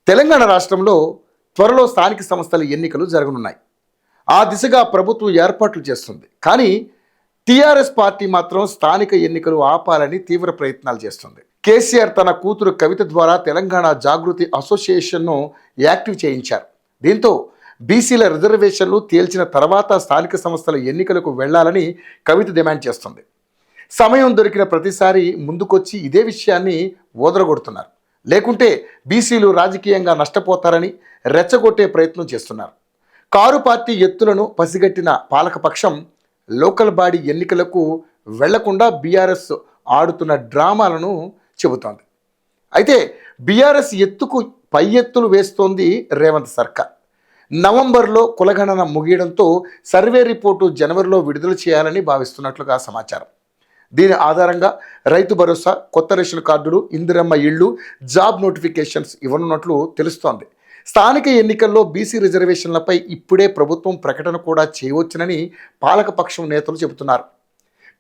తెలంగాణ రాష్ట్రంలో త్వరలో స్థానిక సంస్థల ఎన్నికలు జరగనున్నాయి. ఆ దిశగా ప్రభుత్వం ఏర్పాట్లు చేస్తుంది. కానీ టీఆర్ఎస్ పార్టీ మాత్రం స్థానిక ఎన్నికలు ఆపాలని తీవ్ర ప్రయత్నాలు చేస్తుంది. కేసీఆర్ తన కూతురు కవిత ద్వారా తెలంగాణ జాగృతి అసోసియేషన్ను యాక్టివ్ చేయించారు. దీంతో బీసీల రిజర్వేషన్లు తేల్చిన తర్వాత స్థానిక సంస్థల ఎన్నికలకు వెళ్లాలని కవిత డిమాండ్ చేస్తుంది. సమయం దొరికిన ప్రతిసారి ముందుకొచ్చి ఇదే విషయాన్ని ఓదరగొడుతున్నారు. లేకుంటే బీసీలు రాజకీయంగా నష్టపోతారని రెచ్చగొట్టే ప్రయత్నం చేస్తున్నారు. కారు పార్టీ ఎత్తులను పసిగట్టిన పాలకపక్షం లోకల్ బాడీ ఎన్నికలకు వెళ్లకుండా బీఆర్ఎస్ ఆడుతున్న డ్రామాలను చెబుతోంది. అయితే బీఆర్ఎస్ ఎత్తుకు పై ఎత్తులు వేస్తోంది రేవంత్ సర్కార్. నవంబర్లో కులగణన ముగియడంతో సర్వే రిపోర్టు జనవరిలో విడుదల చేయాలని భావిస్తున్నట్లుగా సమాచారం. దీని ఆధారంగా రైతు భరోసా, కొత్త రేషన్ కార్డులు, ఇందిరమ్మ ఇళ్లు, జాబ్ నోటిఫికేషన్స్ ఇవ్వనున్నట్లు తెలుస్తోంది. స్థానిక ఎన్నికల్లో బీసీ రిజర్వేషన్లపై ఇప్పుడే ప్రభుత్వం ప్రకటన కూడా చేయవచ్చునని పాలకపక్షం నేతలు చెబుతున్నారు.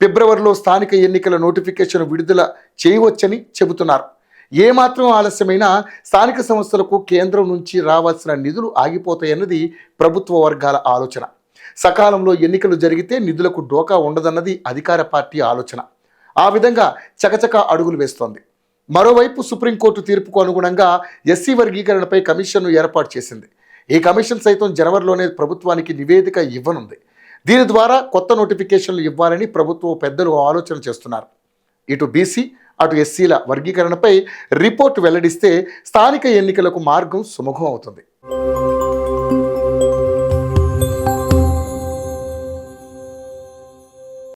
ఫిబ్రవరిలో స్థానిక ఎన్నికల నోటిఫికేషన్ విడుదల చేయవచ్చని చెబుతున్నారు. ఏమాత్రం ఆలస్యమైనా స్థానిక సంస్థలకు కేంద్రం నుంచి రావాల్సిన నిధులు ఆగిపోతాయన్నది ప్రభుత్వ వర్గాల ఆలోచన. సకాలంలో ఎన్నికలు జరిగితే నిధులకు డోకా ఉండదన్నది అధికార పార్టీ ఆలోచన. ఆ విధంగా చకచకా అడుగులు వేస్తోంది. మరోవైపు సుప్రీంకోర్టు తీర్పుకు అనుగుణంగా ఎస్సీ వర్గీకరణపై కమిషన్ను ఏర్పాటు చేసింది. ఈ కమిషన్ సైతం జనవరిలోనే ప్రభుత్వానికి నివేదిక ఇవ్వనుంది. దీని ద్వారా కొత్త నోటిఫికేషన్లు ఇవ్వాలని ప్రభుత్వ పెద్దలు ఆలోచన చేస్తున్నారు. ఇటు బీసీ అటు ఎస్సీల వర్గీకరణపై రిపోర్టు వెల్లడిస్తే స్థానిక ఎన్నికలకు మార్గం సుముఖం అవుతుంది.